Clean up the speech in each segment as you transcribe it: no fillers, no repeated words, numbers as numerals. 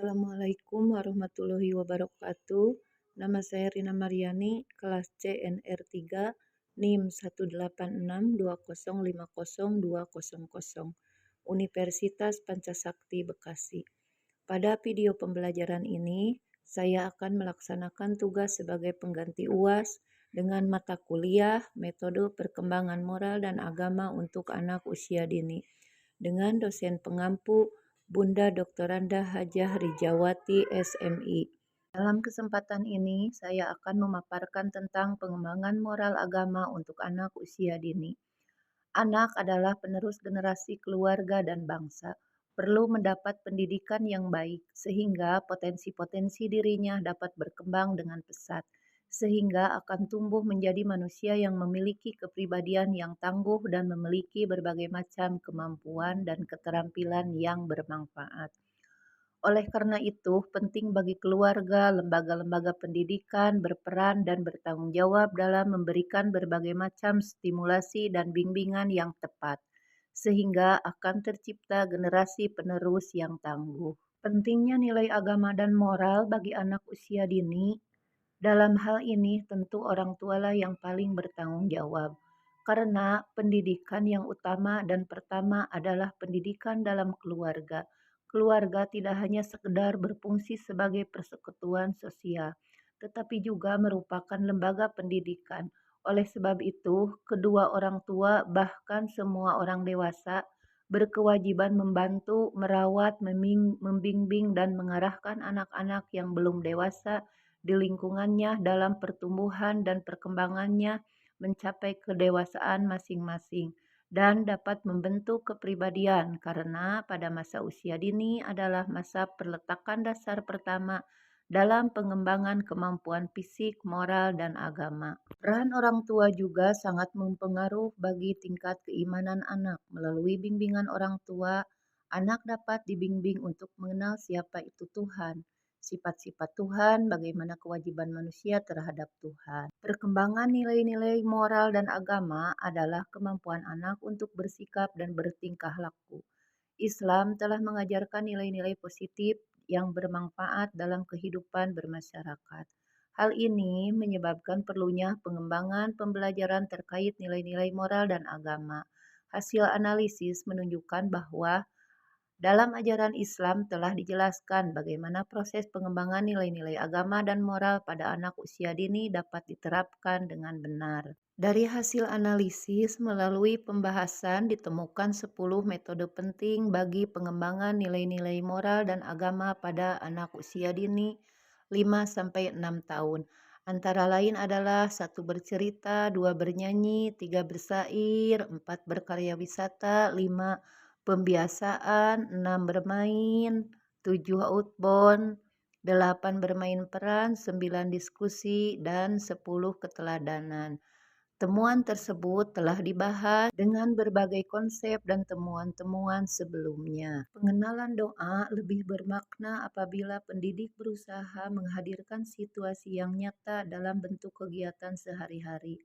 Assalamualaikum warahmatullahi wabarakatuh. Nama saya Rina Mariani, kelas CNR 3, NIM 18620502000, Universitas Pancasakti Bekasi. Pada video pembelajaran ini, saya akan melaksanakan tugas sebagai pengganti UAS dengan mata kuliah Metode Perkembangan Moral dan Agama untuk Anak Usia Dini dengan dosen pengampu Bunda Doktoranda Hajah Rijawati SMI. Dalam kesempatan ini, saya akan memaparkan tentang pengembangan moral agama untuk anak usia dini. Anak adalah penerus generasi keluarga dan bangsa, perlu mendapat pendidikan yang baik sehingga potensi-potensi dirinya dapat berkembang dengan pesat, sehingga akan tumbuh menjadi manusia yang memiliki kepribadian yang tangguh dan memiliki berbagai macam kemampuan dan keterampilan yang bermanfaat. Oleh karena itu, penting bagi keluarga, lembaga-lembaga pendidikan berperan dan bertanggung jawab dalam memberikan berbagai macam stimulasi dan bimbingan yang tepat, sehingga akan tercipta generasi penerus yang tangguh. Pentingnya nilai agama dan moral bagi anak usia dini. Dalam hal ini tentu orang tualah yang paling bertanggung jawab, karena pendidikan yang utama dan pertama adalah pendidikan dalam keluarga. Keluarga tidak hanya sekedar berfungsi sebagai persekutuan sosial, tetapi juga merupakan lembaga pendidikan. Oleh sebab itu, kedua orang tua bahkan semua orang dewasa berkewajiban membantu, merawat, membimbing, dan mengarahkan anak-anak yang belum dewasa di lingkungannya dalam pertumbuhan dan perkembangannya mencapai kedewasaan masing-masing dan dapat membentuk kepribadian karena pada masa usia dini adalah masa perletakan dasar pertama dalam pengembangan kemampuan fisik, moral, dan agama. Peran orang tua juga sangat mempengaruhi bagi tingkat keimanan anak. Melalui bimbingan orang tua, anak dapat dibimbing untuk mengenal siapa itu Tuhan, sifat-sifat Tuhan, bagaimana kewajiban manusia terhadap Tuhan. Perkembangan nilai-nilai moral dan agama adalah kemampuan anak untuk bersikap dan bertingkah laku. Islam telah mengajarkan nilai-nilai positif yang bermanfaat dalam kehidupan bermasyarakat. Hal ini menyebabkan perlunya pengembangan pembelajaran terkait nilai-nilai moral dan agama. Hasil analisis menunjukkan bahwa dalam ajaran Islam telah dijelaskan bagaimana proses pengembangan nilai-nilai agama dan moral pada anak usia dini dapat diterapkan dengan benar. Dari hasil analisis melalui pembahasan ditemukan 10 metode penting bagi pengembangan nilai-nilai moral dan agama pada anak usia dini 5-6 tahun. Antara lain adalah 1 bercerita, 2 bernyanyi, 3 bersair, 4 berkarya wisata, 5 pembiasaan, 6 bermain, 7 outbound, 8 bermain peran, 9 diskusi, dan 10 keteladanan. Temuan tersebut telah dibahas dengan berbagai konsep dan temuan-temuan sebelumnya. Pengenalan doa lebih bermakna apabila pendidik berusaha menghadirkan situasi yang nyata dalam bentuk kegiatan sehari-hari,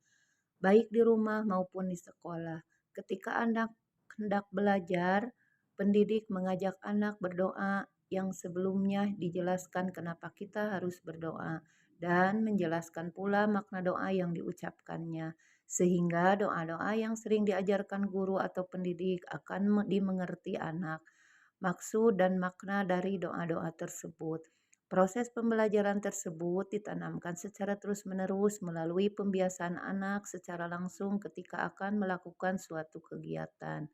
baik di rumah maupun di sekolah. Ketika anak hendak belajar, pendidik mengajak anak berdoa yang sebelumnya dijelaskan kenapa kita harus berdoa dan menjelaskan pula makna doa yang diucapkannya, sehingga doa-doa yang sering diajarkan guru atau pendidik akan dimengerti anak. Maksud dan makna dari doa-doa tersebut. Proses pembelajaran tersebut ditanamkan secara terus-menerus melalui pembiasaan anak secara langsung ketika akan melakukan suatu kegiatan.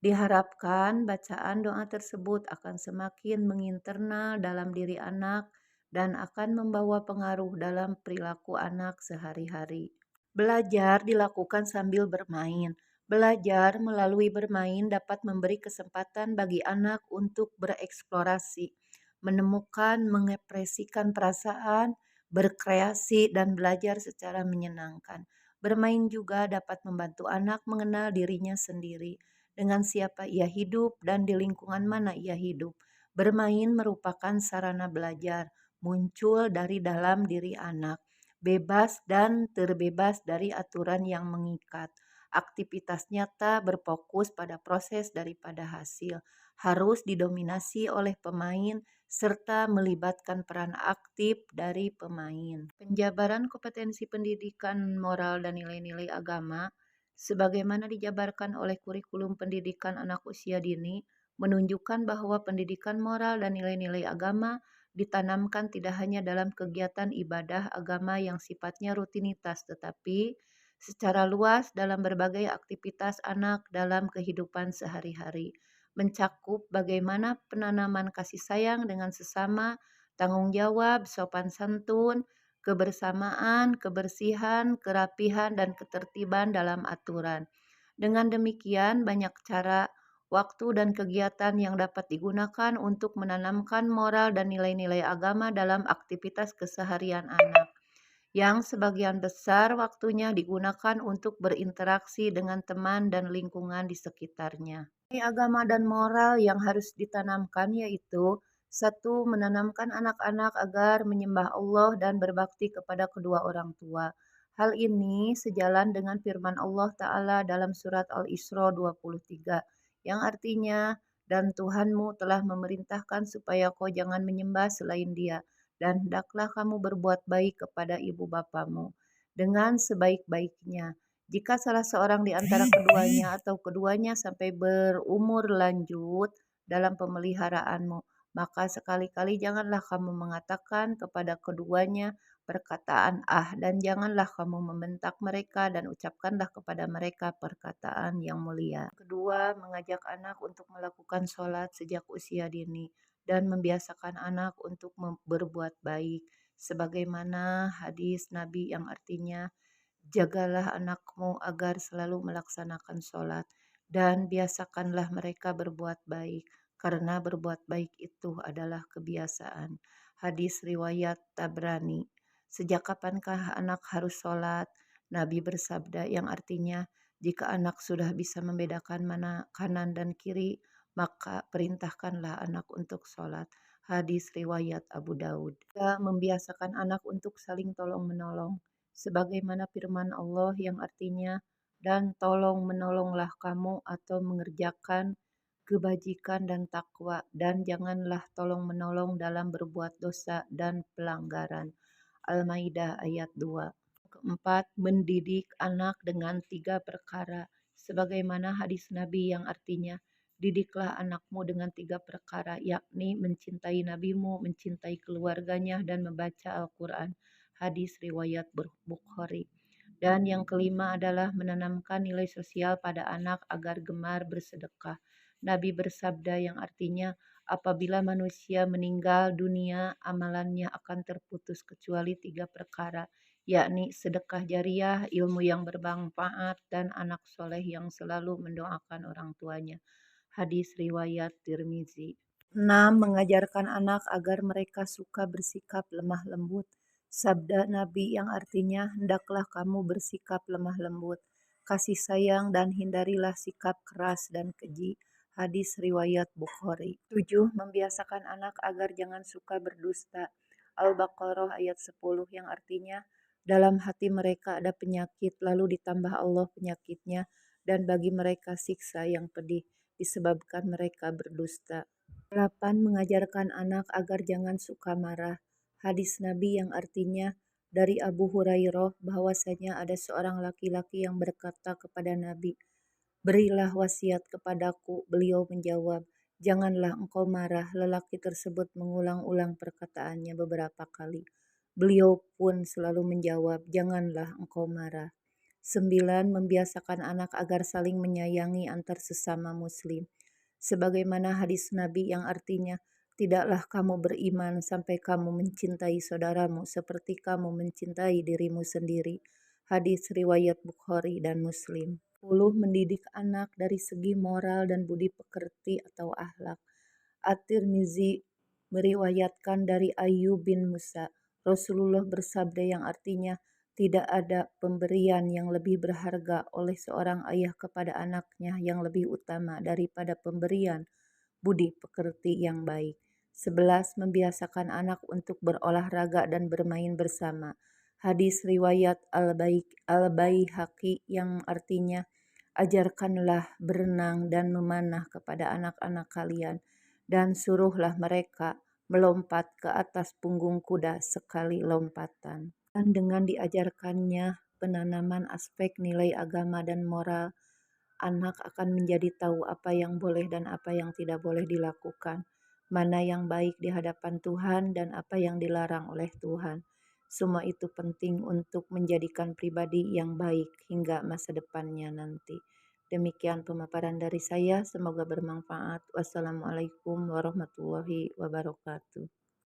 Diharapkan bacaan doa tersebut akan semakin menginternal dalam diri anak dan akan membawa pengaruh dalam perilaku anak sehari-hari. Belajar dilakukan sambil bermain. Belajar melalui bermain dapat memberi kesempatan bagi anak untuk bereksplorasi, menemukan, mengekspresikan perasaan, berkreasi, dan belajar secara menyenangkan. Bermain juga dapat membantu anak mengenal dirinya sendiri, dengan siapa ia hidup dan di lingkungan mana ia hidup. Bermain merupakan sarana belajar, muncul dari dalam diri anak, bebas dan terbebas dari aturan yang mengikat. Aktivitas nyata berfokus pada proses daripada hasil, harus didominasi oleh pemain serta melibatkan peran aktif dari pemain. Penjabaran kompetensi pendidikan moral dan nilai-nilai agama, sebagaimana dijabarkan oleh kurikulum pendidikan anak usia dini, menunjukkan bahwa pendidikan moral dan nilai-nilai agama ditanamkan tidak hanya dalam kegiatan ibadah agama yang sifatnya rutinitas, tetapi secara luas dalam berbagai aktivitas anak dalam kehidupan sehari-hari, mencakup bagaimana penanaman kasih sayang dengan sesama, tanggung jawab, sopan santun, kebersamaan, kebersihan, kerapihan, dan ketertiban dalam aturan. Dengan demikian, banyak cara, waktu, dan kegiatan yang dapat digunakan untuk menanamkan moral dan nilai-nilai agama dalam aktivitas keseharian anak, yang sebagian besar waktunya digunakan untuk berinteraksi dengan teman dan lingkungan di sekitarnya. Nilai agama dan moral yang harus ditanamkan yaitu: 1. Menanamkan anak-anak agar menyembah Allah dan berbakti kepada kedua orang tua. Hal ini sejalan dengan firman Allah Ta'ala dalam surat Al-Isra 23, yang artinya, "Dan Tuhanmu telah memerintahkan supaya kau jangan menyembah selain Dia, dan hendaklah kamu berbuat baik kepada ibu bapamu dengan sebaik-baiknya. Jika salah seorang di antara keduanya atau keduanya sampai berumur lanjut dalam pemeliharaanmu, maka sekali-kali janganlah kamu mengatakan kepada keduanya perkataan ah, dan janganlah kamu membentak mereka dan ucapkanlah kepada mereka perkataan yang mulia." Kedua, mengajak anak untuk melakukan sholat sejak usia dini dan membiasakan anak untuk berbuat baik, sebagaimana hadis Nabi yang artinya, "Jagalah anakmu agar selalu melaksanakan sholat, dan biasakanlah mereka berbuat baik, karena berbuat baik itu adalah kebiasaan." Hadis riwayat Tabrani. Sejak kapankah anak harus sholat? Nabi bersabda, yang artinya, "Jika anak sudah bisa membedakan mana kanan dan kiri, maka perintahkanlah anak untuk sholat." Hadis riwayat Abu Daud. Kita membiasakan anak untuk saling tolong-menolong, sebagaimana firman Allah yang artinya, "Dan tolong menolonglah kamu atau mengerjakan kebajikan dan takwa, dan janganlah tolong menolong dalam berbuat dosa dan pelanggaran." Al-Maidah ayat 2. Keempat, mendidik anak dengan 3 perkara, sebagaimana hadis Nabi yang artinya, "Didiklah anakmu dengan 3 perkara, yakni mencintai nabimu, mencintai keluarganya, dan membaca Al-Quran." Hadis riwayat Bukhari. Dan yang kelima adalah menanamkan nilai sosial pada anak agar gemar bersedekah. Nabi bersabda yang artinya, "Apabila manusia meninggal dunia, amalannya akan terputus kecuali 3 perkara, yakni sedekah jariah, ilmu yang bermanfaat, dan anak soleh yang selalu mendoakan orang tuanya." Hadis riwayat Tirmizi. 6. Mengajarkan anak agar mereka suka bersikap lemah lembut. Sabda Nabi yang artinya, "Hendaklah kamu bersikap lemah lembut, kasih sayang, dan hindarilah sikap keras dan keji." Hadis riwayat Bukhari. 7. Membiasakan anak agar jangan suka berdusta. Al-Baqarah ayat 10 yang artinya, "Dalam hati mereka ada penyakit, lalu ditambah Allah penyakitnya, dan bagi mereka siksa yang pedih disebabkan mereka berdusta." 8. Mengajarkan anak agar jangan suka marah. Hadis Nabi yang artinya, dari Abu Hurairah bahwasanya ada seorang laki-laki yang berkata kepada Nabi, "Berilah wasiat kepadaku." Beliau menjawab, "Janganlah engkau marah." Lelaki tersebut mengulang-ulang perkataannya beberapa kali. Beliau pun selalu menjawab, "Janganlah engkau marah." 9. Membiasakan anak agar saling menyayangi antar sesama muslim. Sebagaimana hadis Nabi yang artinya, "Tidaklah kamu beriman sampai kamu mencintai saudaramu seperti kamu mencintai dirimu sendiri." Hadis riwayat Bukhari dan Muslim. 10. Mendidik anak dari segi moral dan budi pekerti atau akhlak. At-Tirmizi meriwayatkan dari Ayyub bin Musa, Rasulullah bersabda yang artinya, "Tidak ada pemberian yang lebih berharga oleh seorang ayah kepada anaknya yang lebih utama daripada pemberian budi pekerti yang baik." 11. Membiasakan anak untuk berolahraga dan bermain bersama. Hadis riwayat Al-Baihaqi yang artinya, "Ajarkanlah berenang dan memanah kepada anak-anak kalian, dan suruhlah mereka melompat ke atas punggung kuda sekali lompatan. Dan dengan diajarkannya penanaman aspek nilai agama dan moral, anak akan menjadi tahu apa yang boleh dan apa yang tidak boleh dilakukan, mana yang baik di hadapan Tuhan dan apa yang dilarang oleh Tuhan. Semua itu penting untuk menjadikan pribadi yang baik hingga masa depannya nanti. Demikian pemaparan dari saya, semoga bermanfaat. Wassalamualaikum warahmatullahi wabarakatuh.